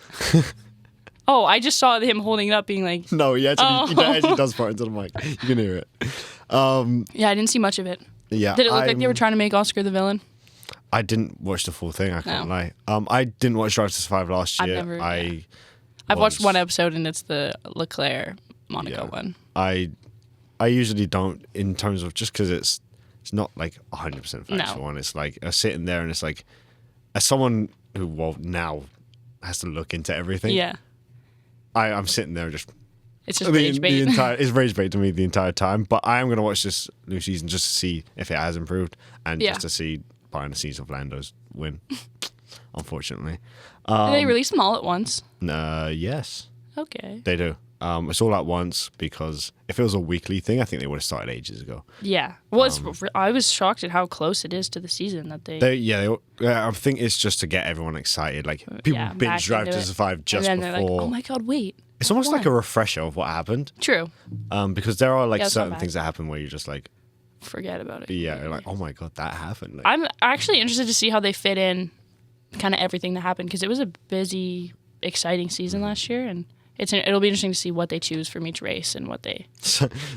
Oh, I just saw him holding it up, being like, No, he actually does fart into the mic. You can hear it. yeah, I didn't see much of it. Yeah. Did it look like they were trying to make Oscar the villain? I didn't watch the full thing. I can't No. lie. I didn't watch Drive to Survive last I've year. never- yeah. I've was- watched one episode, and it's the Leclerc Monaco Yeah. one. I usually don't in terms of just because it's not like 100% factual, No. and it's like sitting there and it's like as someone who now has to look into everything. Yeah, I'm sitting there just it's just rage bait. it's rage bait to me the entire time. But I am going to watch this new season just to see if it has improved and Yeah. just to see behind the scenes of Lando's win. Unfortunately, Did they release them all at once? yes, Okay. they do. It's all at once because if it was a weekly thing, I think they would have started ages ago. Yeah. Well, I was shocked at how close it is to the season that they. I think it's just to get everyone excited. Like people Yeah, binge back Drive into to it. Survive just and then before. they're like, oh my god, wait. It's almost like a refresher of what happened. True. Because there are like Yeah, it's not certain bad. things that happen where you're just like, Forget about it. yeah, you're like, oh my god, that happened. Like, I'm actually interested to see how they fit in kind of everything that happened because it was a busy, exciting season last year, and it'll be interesting to see what they choose from each race and what they.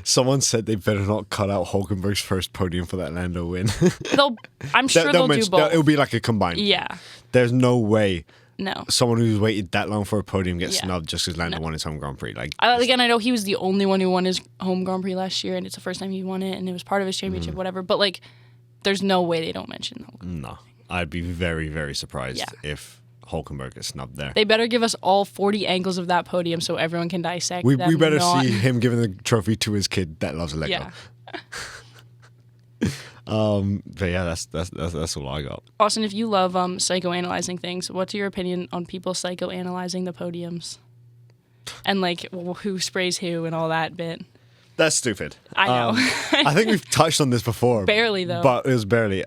someone said they better not cut out Hulkenberg's first podium for that Lando win. I'm sure they'll do both. It'll be like a combined. Yeah. There's no way No. someone who's waited that long for a podium gets Yeah. snubbed just because Lando won his home Grand Prix. Like, Again, I know he was the only one who won his home Grand Prix last year, and it's the first time he won it, and it was part of his championship, whatever. But like, there's no way they don't mention Hulkenberg. no, I'd be very, very surprised Yeah. if Hulkenberg gets snubbed there. They better give us all 40 angles of that podium so everyone can dissect. We them better not- see him giving the trophy to his kid that loves Lego. Yeah. But yeah, that's all I got. Austin, if you love psychoanalyzing things, what's your opinion on people psychoanalyzing the podiums? And like who sprays who and all that bit. That's stupid. I know. I think we've touched on this before. Barely, though. But it was barely.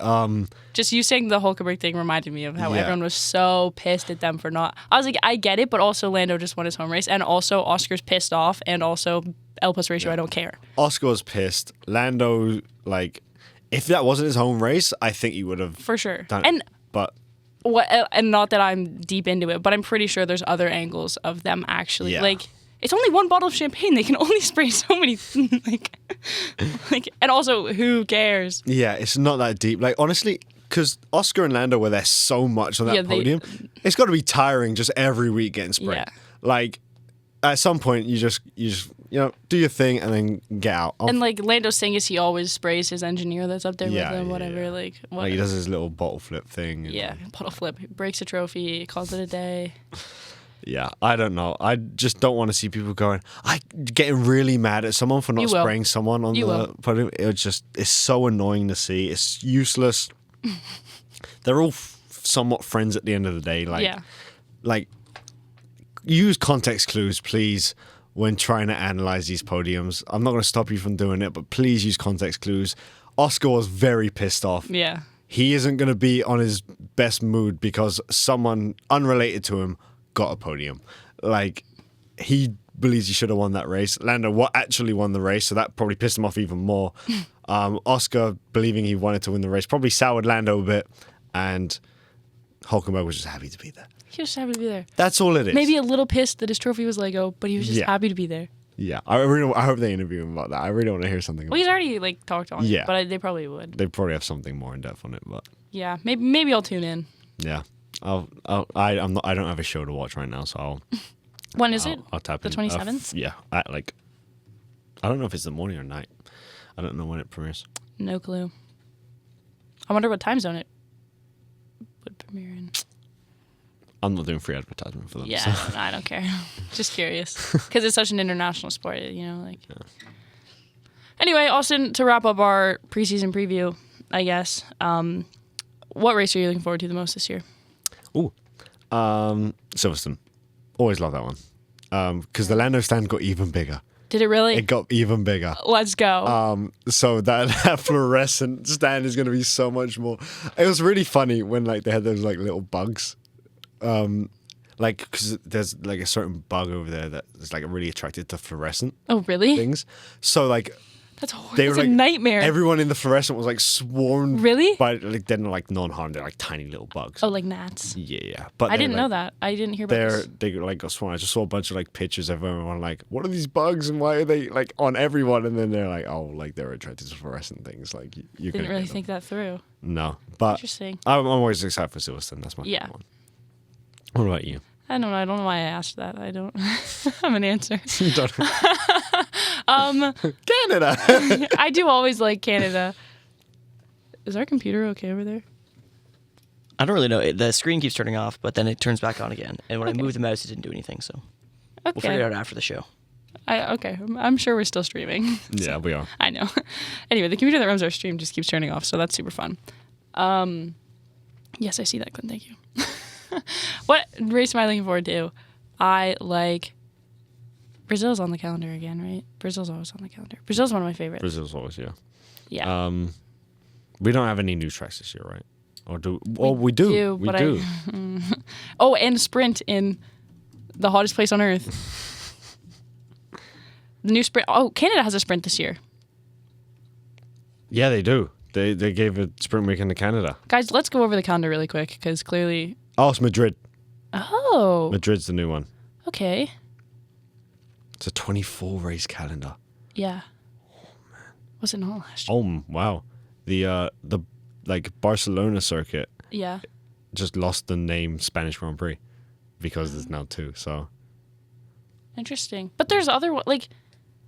Just you saying the Hulkenberg thing reminded me of how Yeah. everyone was so pissed at them for not. I was like, I get it, but also Lando just won his home race, and also Oscar's pissed off, and also El Plus ratio, I don't care. Oscar was pissed. Lando, like, if that wasn't his home race, I think he would have For sure. done And it. But and not that I'm deep into it, but I'm pretty sure there's other angles of them actually Yeah. like. It's only one bottle of champagne. They can only spray so many, like, and also, who cares? yeah, it's not that deep. Like, honestly, because Oscar and Lando were there so much on that Yeah, they- podium, it's got to be tiring just every week getting sprayed. Yeah. Like, at some point, you just do your thing and then get out. And like Lando's thing is he always sprays his engineer that's up there Yeah, with him, yeah, whatever. yeah. Like, what? Like, he does his little bottle flip thing. and- Yeah, bottle flip. He breaks a trophy, calls it a day. Yeah, I don't know. I just don't want to see people getting really mad at someone for not You will. spraying someone on You the will. podium. It's so annoying to see. It's useless. They're all somewhat friends at the end of the day. Like, use context clues, please, when trying to analyze these podiums. I'm not going to stop you from doing it, but please use context clues. Oscar was very pissed off. Yeah. He isn't going to be on his best mood because someone unrelated to him got a podium. Like, he believes he should have won that race. Lando actually won the race, so that probably pissed him off even more. Oscar believing he wanted to win the race probably soured Lando a bit, and Hulkenberg was just happy to be there. He was just happy to be there. That's all it is. Maybe a little pissed that his trophy was Lego, but he was just Yeah. happy to be there. Yeah, I hope they interview him about that. I really want to hear something. Well, he's already like talked on Yeah. it, but they probably would. They probably have something more in depth on it, but Yeah, maybe I'll tune in. yeah, I don't have a show to watch right now, so When is it? I'll tap The in. 27th? Yeah, I don't know if it's the morning or night. I don't know when it premieres. No clue. I wonder what time zone it would premiere in. I'm not doing free advertisement for them. Yeah, so. I don't care. Just curious. Because it's such an international sport, like. Yeah. Anyway, Austin, to wrap up our preseason preview, I guess, what race are you looking forward to the most this year? Ooh. Silverstone. Always love that one. Because the Lando stand got even bigger. Did it really? It got even bigger. Let's go. So that fluorescent stand is going to be so much more. It was really funny when like they had those like little bugs. Like because there's like a certain bug over there that is like really attracted to fluorescent Oh, really? things. So like That's horrible. they were That's like a nightmare. Everyone in the fluorescent was like swarmed. Really? By like they're not like non-harm. They're like tiny little bugs. Oh, like gnats. Yeah. But I they're, didn't know that. I didn't hear about They this. like got swarmed. I just saw a bunch of like pictures of everyone like, what are these bugs and why are they like on everyone? And then they're like, oh, like they're attracted to fluorescent things. Like you Didn't really think that through. No, but Interesting. I'm always excited for Silverstone. That's my favorite one. What about you? I don't know. I don't know why I asked that. I don't have an answer. Canada. I do always like Canada. Is our computer okay over there? I don't really know. The screen keeps turning off, but then it turns back on again. And when I moved the mouse, it didn't do anything. So we'll figure it out after the show. Okay. I'm sure we're still streaming. Yeah, we are. I know. Anyway, the computer that runs our stream just keeps turning off, so that's super fun. Yes, I see that, Clint. Thank you. What race am I looking forward to? I like Brazil's on the calendar again, right? Brazil's always on the calendar. Brazil's one of my favorites. Brazil's always, yeah. Yeah. We don't have any new tracks this year, right? Or do? Well, we do. We but do. Oh, and sprint in the hottest place on earth. The new sprint. Oh, Canada has a sprint this year. Yeah, they do. They gave a sprint weekend to Canada. Guys, let's go over the calendar really quick because clearly. Oh, it's Madrid. Oh. Madrid's the new one. Okay. It's a 24 race calendar. Yeah. Oh man. Was it not last year? Oh wow. The like Barcelona circuit. Yeah. Just lost the name Spanish Grand Prix because there's now two. So. Interesting. But there's other like,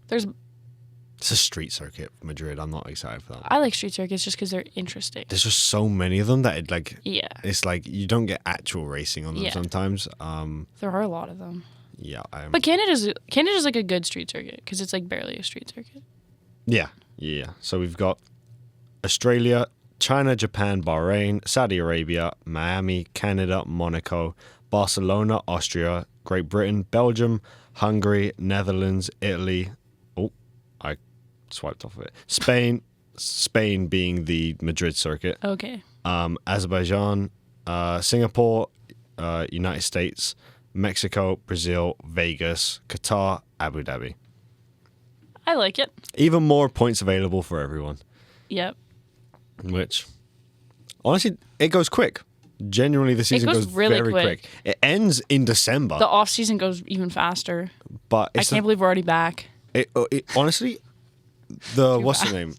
there's. It's a street circuit, Madrid. I'm not excited for that one. I like street circuits just because they're interesting. There's just so many of them that it like. Yeah. It's like you don't get actual racing on them Yeah. sometimes. There are a lot of them. Yeah. But Canada's like a good street circuit because it's like barely a street circuit. Yeah. So we've got Australia, China, Japan, Bahrain, Saudi Arabia, Miami, Canada, Monaco, Barcelona, Austria, Great Britain, Belgium, Hungary, Netherlands, Italy. Oh, I swiped off of it. Spain being the Madrid circuit. Okay. Azerbaijan, Singapore, United States, Mexico, Brazil, Vegas, Qatar, Abu Dhabi. I like it. Even more points available for everyone. Yep. Which, honestly, it goes quick. Genuinely, the season goes really very quick. It ends in December. The off season goes even faster. But I can't believe we're already back. Honestly, what's the name?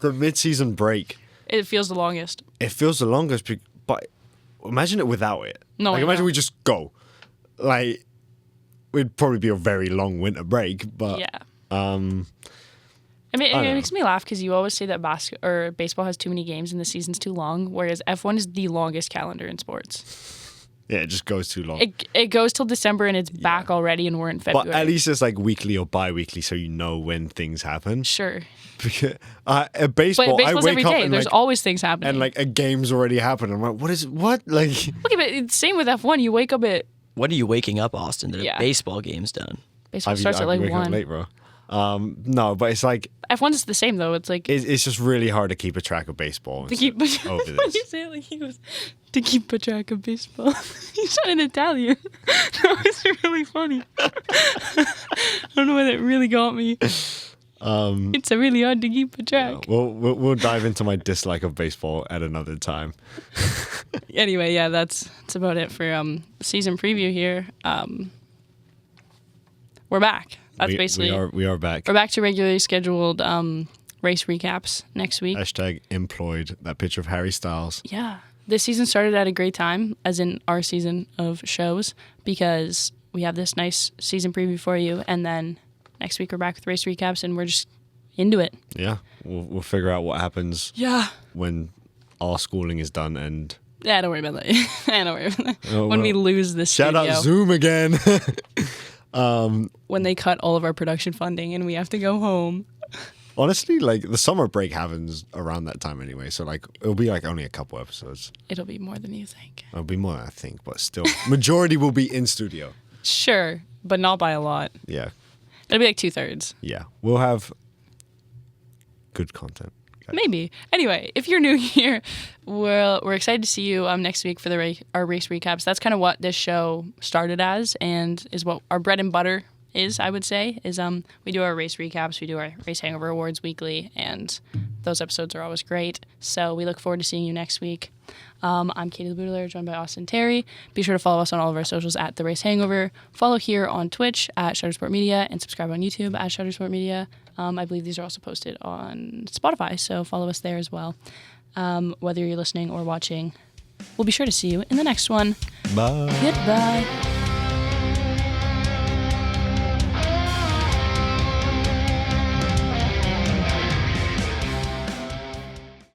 The mid-season break. It feels the longest. It feels the longest, but imagine it without it. No, like I imagine know. we just go. Like, it'd probably be a very long winter break, but Yeah. I mean, I it don't makes me laugh because you always say that baseball has too many games and the season's too long, whereas F1 is the longest calendar in sports. yeah, it just goes too long. It goes till December and it's back already, and we're in February. But at least it's like weekly or bi-weekly, so you know when things happen. Sure. Because, But baseball, I baseball's wake every up day. and There's like, always things happening. and like a game's already happened. I'm like, what? Like, okay, but it's same with F1. You wake up at When are you waking up, Austin? That Yeah. a baseball game's done. baseball starts at like waking up 1. late, bro. No, but it's like F1's the same though. It's like it's just really hard to keep a track of baseball. to keep over when this. you say it like he was to keep a track of baseball. You said in Italian. That was really funny. I don't know why that really got me. It's really hard to keep a track. We'll dive into my dislike of baseball at another time. Anyway, yeah, that's about it for season preview here. We're back. That's basically we are back. we're back to regularly scheduled race recaps next week. Hashtag employed. That picture of Harry Styles. Yeah. This season started at a great time, as in our season of shows, because we have this nice season preview for you, and then next week we're back with race recaps, and we're just into it. Yeah, we'll figure out what happens Yeah. when our schooling is done and. Yeah, don't worry about that. Don't worry about that. Oh, when we well. lose this Shout studio, out Zoom again. when they cut all of our production funding and we have to go home. Honestly, like the summer break happens around that time anyway, so like it'll be like only a couple episodes. It'll be more than you think. It'll be more, I think, but still, majority will be in studio. Sure, but not by a lot. Yeah, It'll be like 2/3. yeah, we'll have good content. Maybe. Anyway, if you're new here, we're excited to see you next week for our race recaps. That's kind of what this show started as, and is what our bread and butter is. I would say is we do our race recaps, we do our race hangover awards weekly, and those episodes are always great. So we look forward to seeing you next week. I'm Katie LeBoutillier, joined by Austin Terry. Be sure to follow us on all of our socials at The Race Hangover. Follow here on Twitch at Shuttersport Media, and subscribe on YouTube at Shuttersport Media. I believe these are also posted on Spotify, so follow us there as well. Whether you're listening or watching, we'll be sure to see you in the next one. Bye. Goodbye.